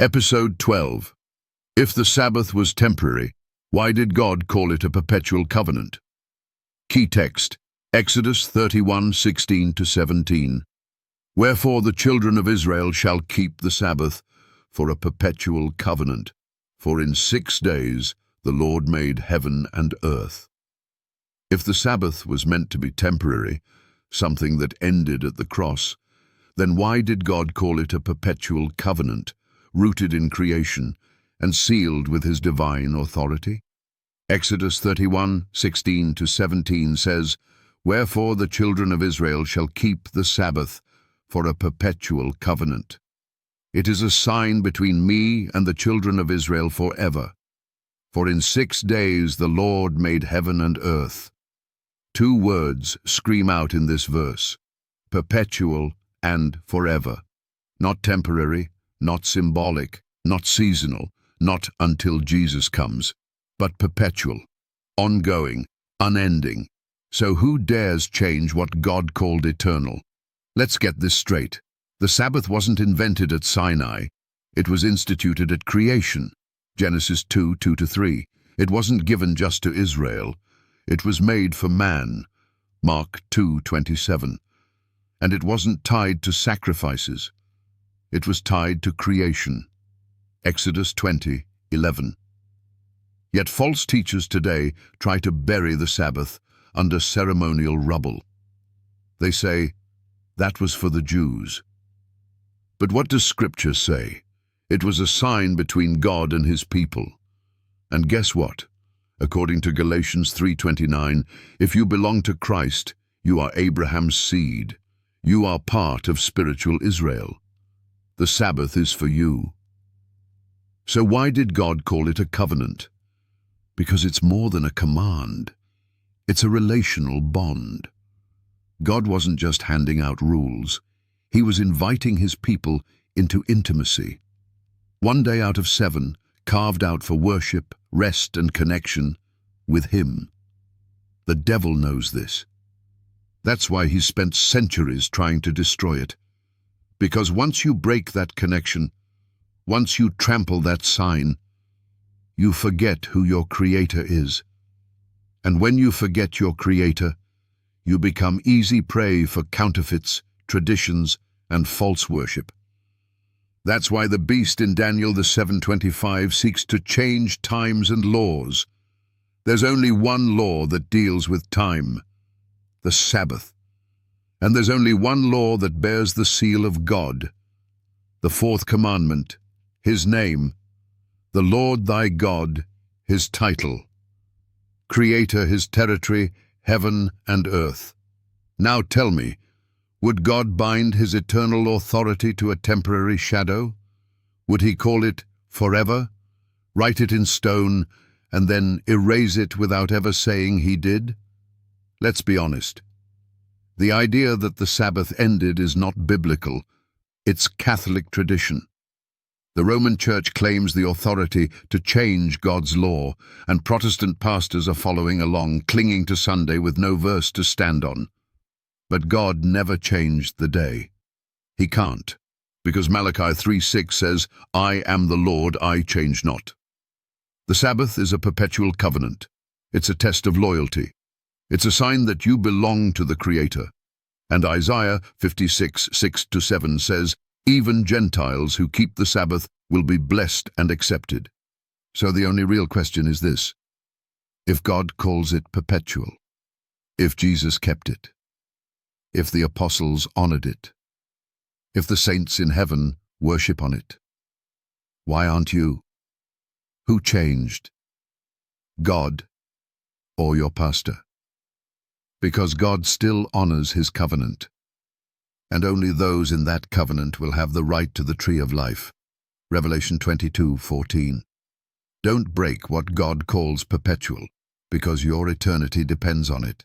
Episode 12. If the Sabbath was temporary, why did God call it a perpetual covenant? Key text, Exodus 31:16-17. Wherefore the children of Israel shall keep the Sabbath for a perpetual covenant. For in 6 days the Lord made heaven and earth. If the Sabbath was meant to be temporary, something that ended at the cross, then why did God call it a perpetual covenant, rooted in creation and sealed with his divine authority? Exodus 31:16-17 says, Wherefore the children of Israel shall keep the Sabbath for a perpetual covenant. It is a sign between me and the children of Israel forever. For in 6 days the Lord made heaven and earth. 2 words scream out in this verse: perpetual and forever. Not temporary, not symbolic, not seasonal, not until Jesus comes, but perpetual, ongoing, unending. So who dares change what God called eternal? Let's get this straight. The Sabbath wasn't invented at Sinai. It was instituted at creation. Genesis 2:2-3. It wasn't given just to Israel. It was made for man. Mark 2:27. And it wasn't tied to sacrifices. It was tied to creation. Exodus 20:11. Yet false teachers today try to bury the Sabbath under ceremonial rubble. They say, that was for the Jews. But what does Scripture say? It was a sign between God and his people. And guess what? According to Galatians 3:29, if you belong to Christ, you are Abraham's seed. You are part of spiritual Israel. The Sabbath is for you. So why did God call it a covenant? Because it's more than a command. It's a relational bond. God wasn't just handing out rules. He was inviting his people into intimacy. 1 day out of 7, carved out for worship, rest, and connection with him. The devil knows this. That's why he's spent centuries trying to destroy it. Because once you break that connection, once you trample that sign, you forget who your Creator is. And when you forget your Creator, you become easy prey for counterfeits, traditions, and false worship. That's why the beast in Daniel 7:25 seeks to change times and laws. There's only one law that deals with time, the Sabbath. And there's only one law that bears the seal of God, the 4th commandment, his name, the Lord thy God, his title, Creator, his territory, heaven and earth. Now tell me, would God bind his eternal authority to a temporary shadow? Would he call it forever, write it in stone, and then erase it without ever saying he did? Let's be honest. The idea that the Sabbath ended is not biblical. It's Catholic tradition. The Roman Church claims the authority to change God's law, and Protestant pastors are following along, clinging to Sunday with no verse to stand on. But God never changed the day. He can't, because Malachi 3:6 says, I am the Lord, I change not. The Sabbath is a perpetual covenant. It's a test of loyalty. It's a sign that you belong to the Creator. And Isaiah 56:6-7 says, even Gentiles who keep the Sabbath will be blessed and accepted. So the only real question is this: if God calls it perpetual, if Jesus kept it, if the apostles honored it, if the saints in heaven worship on it, why aren't you? Who changed? God or your pastor? Because God still honors his covenant, and only those in that covenant will have the right to the tree of life. Revelation 22:14. Don't break what God calls perpetual, because your eternity depends on it.